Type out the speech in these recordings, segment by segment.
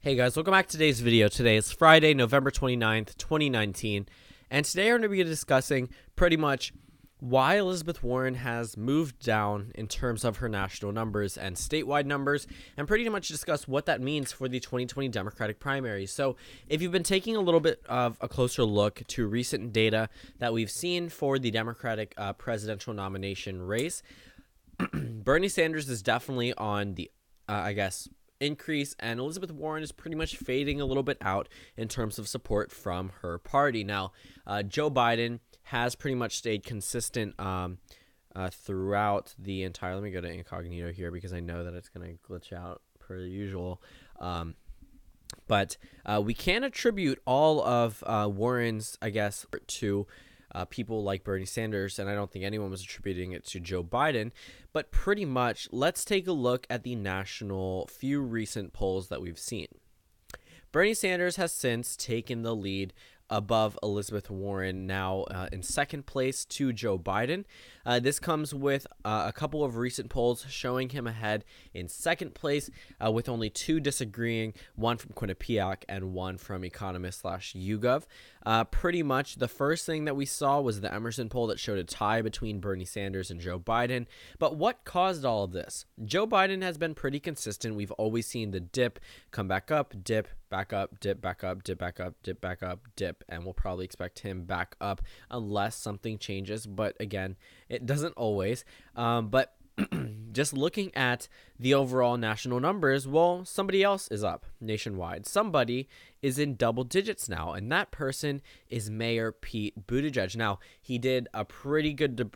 Hey guys, welcome back to today's video. Today is Friday, November 29th, 2019, and today we're going to be discussing pretty much why Elizabeth Warren has moved down in terms of her national numbers and statewide numbers, and pretty much discuss what that means for the 2020 Democratic primaries. So if you've been taking a little bit of a closer look to recent data that we've seen for the Democratic presidential nomination race, Bernie Sanders is definitely on the, increase, and Elizabeth Warren is pretty much fading a little bit out in terms of support from her party. Now, Joe Biden has pretty much stayed consistent throughout the entire. Let me go to incognito here because I know that it's going to glitch out per usual. But we can attribute all of Warren's, to people like Bernie Sanders, and I don't think anyone was attributing it to Joe Biden, but pretty much let's take a look at the national few recent polls that we've seen. Bernie Sanders has since taken the lead above Elizabeth Warren, now in second place to Joe Biden. This comes with a couple of recent polls showing him ahead in second place, with only two disagreeing, one from Quinnipiac and one from Economist/YouGov. Pretty much the first thing that we saw was the Emerson poll that showed a tie between Bernie Sanders and Joe Biden. But what caused all of this? Joe Biden has been pretty consistent. We've always seen the dip, come back up, dip, back up, dip, back up, dip, back up, dip, back up, dip, and we'll probably expect him back up unless something changes. But again, it doesn't always. But just looking at the overall national numbers, well, somebody else is up nationwide. Somebody is in double digits now, and that person is Mayor Pete Buttigieg. Now, he did a pretty good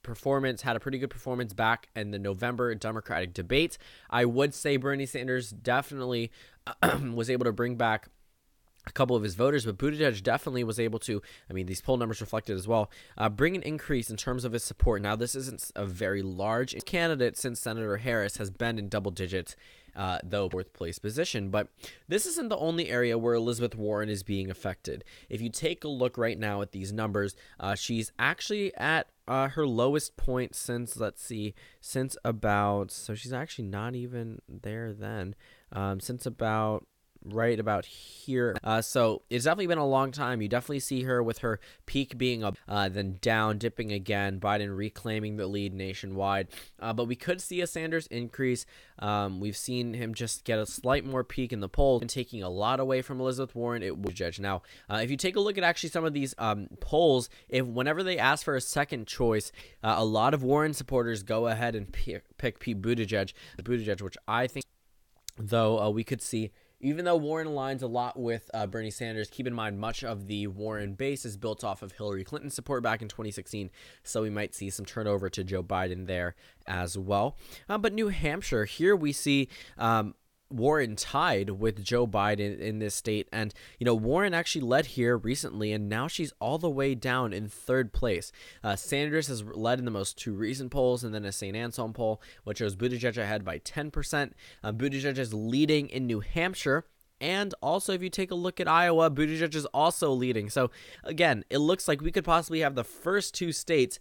performance, had a pretty good performance back in the November Democratic debate. I would say Bernie Sanders definitely was able to bring back a couple of his voters, but Buttigieg definitely was able to, these poll numbers reflected as well, bring an increase in terms of his support. Now, this isn't a very large candidate since Senator Harris has been in double digits, though fourth place position, but this isn't the only area where Elizabeth Warren is being affected. If you take a look right now at these numbers, she's actually at her lowest point since, she's actually not even there then, since about right about here. So it's definitely been a long time. You definitely see her with her peak being up, then down, dipping again, Biden reclaiming the lead nationwide. But we could see a Sanders increase. We've seen him just get a slight more peak in the polls and taking a lot away from Elizabeth Warren. It would judge. Now, if you take a look at actually some of these polls, whenever they ask for a second choice, a lot of Warren supporters go ahead and pick Pete Buttigieg, which I think, though, we could see. Even though Warren aligns a lot with Bernie Sanders, keep in mind much of the Warren base is built off of Hillary Clinton's support back in 2016, so we might see some turnover to Joe Biden there as well. But New Hampshire, here we see Warren tied with Joe Biden in this state, and Warren actually led here recently, and now she's all the way down in third place. Sanders has led in the most two recent polls, and then a St. Anselm poll, which shows Buttigieg ahead by 10%. Buttigieg is leading in New Hampshire. And also, if you take a look at Iowa, Buttigieg is also leading. So again, it looks like we could possibly have the first two states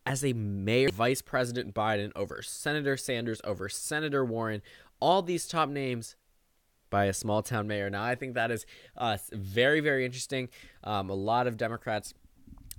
as a mayor, Vice President Biden over Senator Sanders over Senator Warren, all these top names by a small town mayor. Now, I think that is very, very interesting. A lot of Democrats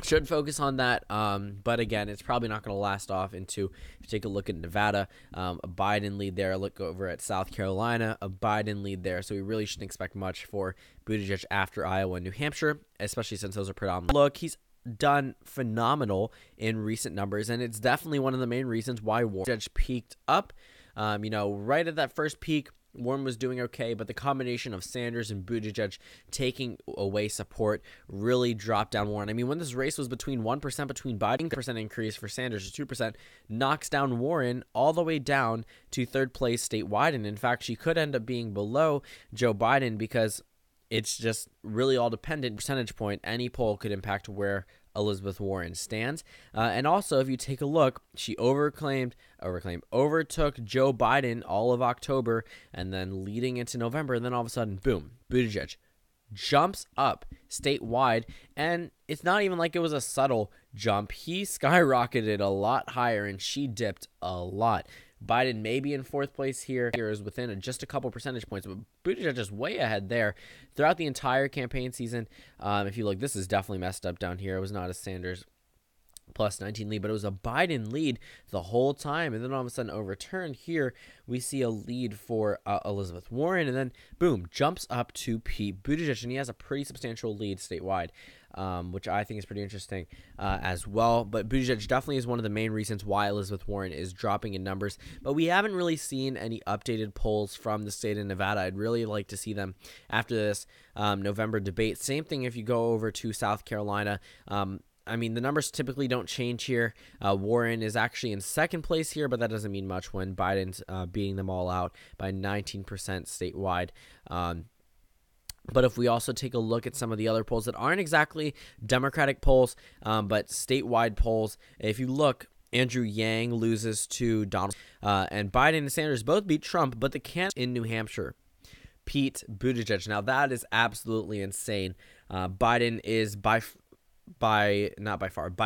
should focus on that, but again, it's probably not going to last off into, if you take a look at Nevada, a Biden lead there. Look over at South Carolina, a Biden lead there. So we really shouldn't expect much for Buttigieg after Iowa and New Hampshire, especially since those are predominant. Look, he's done phenomenal in recent numbers, and it's definitely one of the main reasons why Warren peaked up. Right at that first peak, Warren was doing okay, but the combination of Sanders and Buttigieg taking away support really dropped down Warren. When this race was between 1% between Biden, 1% increase for Sanders to 2%, knocks down Warren all the way down to third place statewide. And in fact, she could end up being below Joe Biden because it's just really all dependent. Percentage point, any poll could impact where Elizabeth Warren stands. And also, if you take a look, she overtook Joe Biden all of October, and then leading into November, and then all of a sudden, boom, Buttigieg jumps up statewide, and it's not even like it was a subtle jump. He skyrocketed a lot higher, and she dipped a lot. Biden may be in fourth place here. Here is within just a couple percentage points, but Buttigieg is way ahead there throughout the entire campaign season. If you look, this is definitely messed up down here. It was not a Sanders plus 19 lead, but it was a Biden lead the whole time, and then all of a sudden overturned. Here we see a lead for Elizabeth Warren, and then boom, jumps up to Pete Buttigieg, and he has a pretty substantial lead statewide, which I think is pretty interesting as well. But Buttigieg definitely is one of the main reasons why Elizabeth Warren is dropping in numbers, but we haven't really seen any updated polls from the state of Nevada. I'd really like to see them after this November debate. Same thing if you go over to South Carolina. I mean, the numbers typically don't change here. Warren is actually in second place here, but that doesn't mean much when Biden's beating them all out by 19% statewide. But if we also take a look at some of the other polls that aren't exactly Democratic polls, but statewide polls, if you look, Andrew Yang loses to Donald, and Biden and Sanders both beat Trump, but the candidate in New Hampshire, Pete Buttigieg. Now, that is absolutely insane. Biden is by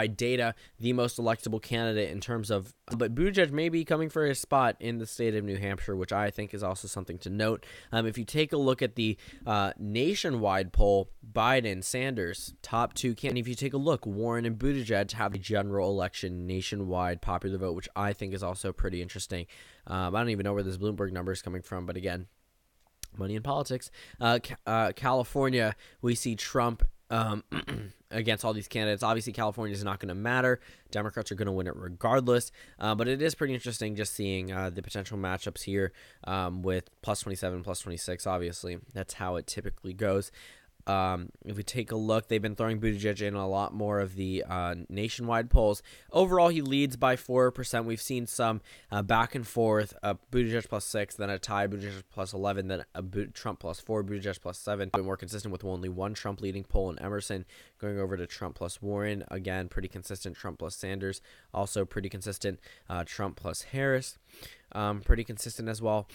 data, the most electable candidate in terms of, but Buttigieg may be coming for his spot in the state of New Hampshire, which I think is also something to note. If you take a look at the nationwide poll, Biden, Sanders, top two candidates. If you take a look, Warren and Buttigieg have the general election nationwide popular vote, which I think is also pretty interesting. I don't even know where this Bloomberg number is coming from, but again, money in politics. California, we see Trump against all these candidates. Obviously, California is not going to matter. Democrats are going to win it regardless. But it is pretty interesting just seeing the potential matchups here with plus 27, plus 26. Obviously, that's how it typically goes. If we take a look, they've been throwing Buttigieg in a lot more of the nationwide polls. Overall, he leads by 4%. We've seen some back and forth. Buttigieg plus 6, then a tie, Buttigieg plus 11, then a Trump plus 4, Buttigieg plus 7. More consistent with only one Trump leading poll in Emerson, going over to Trump plus Warren. Again, pretty consistent. Trump plus Sanders, also pretty consistent. Trump plus Harris, pretty consistent as well.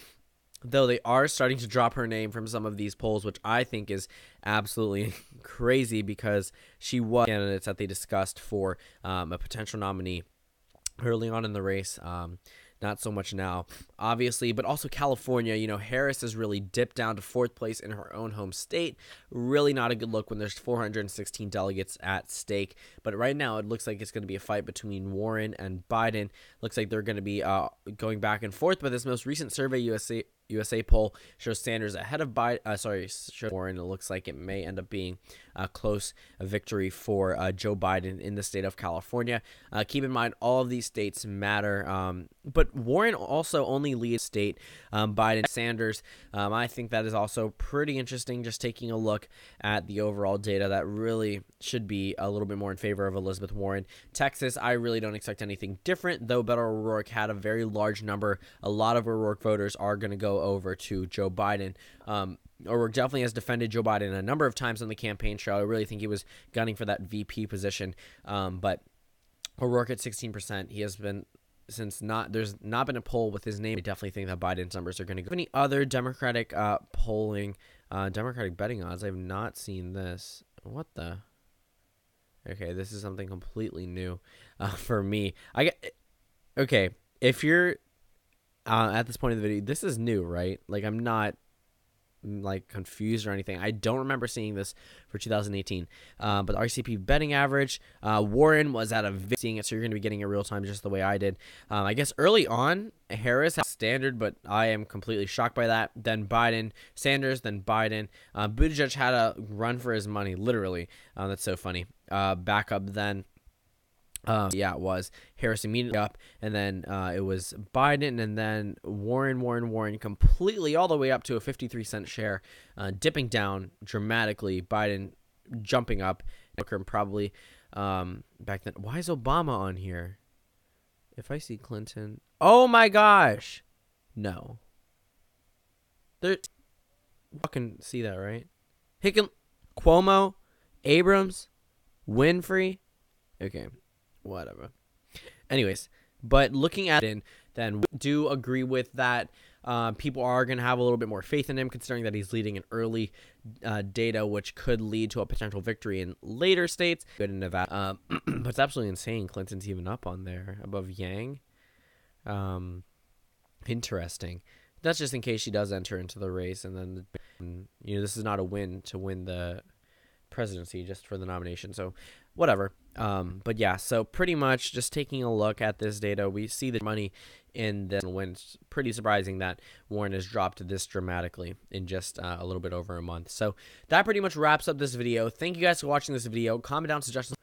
Though they are starting to drop her name from some of these polls, which I think is absolutely crazy because she was candidates that they discussed for a potential nominee early on in the race. Not so much now, obviously, but also California. Harris has really dipped down to fourth place in her own home state. Really not a good look when there's 416 delegates at stake. But right now, it looks like it's going to be a fight between Warren and Biden. Looks like they're going to be going back and forth. But this most recent Survey USA poll shows Sanders ahead of shows Warren. It looks like it may end up being a close victory for Joe Biden in the state of California. Keep in mind, all of these states matter, but Warren also only leads state. Biden, Sanders, I think that is also pretty interesting, just taking a look at the overall data that really should be a little bit more in favor of Elizabeth Warren. Texas, I really don't expect anything different, though Beto O'Rourke had a very large number. A lot of O'Rourke voters are going to go over to Joe Biden. O'Rourke definitely has defended Joe Biden a number of times on the campaign trail. I really think he was gunning for that VP position. But O'Rourke at 16%, he has been, there's not been a poll with his name. I definitely think that Biden's numbers are going to go. Any other Democratic polling, Democratic betting odds? I have not seen this. What the? Okay, this is something completely new for me. Okay, if you're at this point of the video, this is new, right? Like, I'm not confused or anything. I don't remember seeing this for 2018. But the RCP betting average, Warren was at seeing it, so you're going to be getting it real time just the way I did. I guess early on, Harris had standard, but I am completely shocked by that. Then Biden, Sanders, then Biden. Buttigieg had a run for his money, literally. That's so funny. Back up then. It was Harris immediately up, and then it was Biden, and then Warren completely all the way up to a 53-cent share, dipping down dramatically. Biden jumping up, probably back then. Why is Obama on here? If I see Clinton, oh my gosh, no. There, fucking see that, right? Cuomo, Abrams, Winfrey. Okay. Whatever. Anyways, but looking at it, then do agree with that. People are going to have a little bit more faith in him, considering that he's leading in early data, which could lead to a potential victory in later states. Good in Nevada. But it's absolutely insane. Clinton's even up on there above Yang. Interesting. That's just in case she does enter into the race, and then this is not a win to win the presidency, just for the nomination. So whatever. But yeah, so pretty much just taking a look at this data, we see the money in this win. It's pretty surprising that Warren has dropped this dramatically in just a little bit over a month. So that pretty much wraps up this video. Thank you guys for watching this video. Comment down suggestions.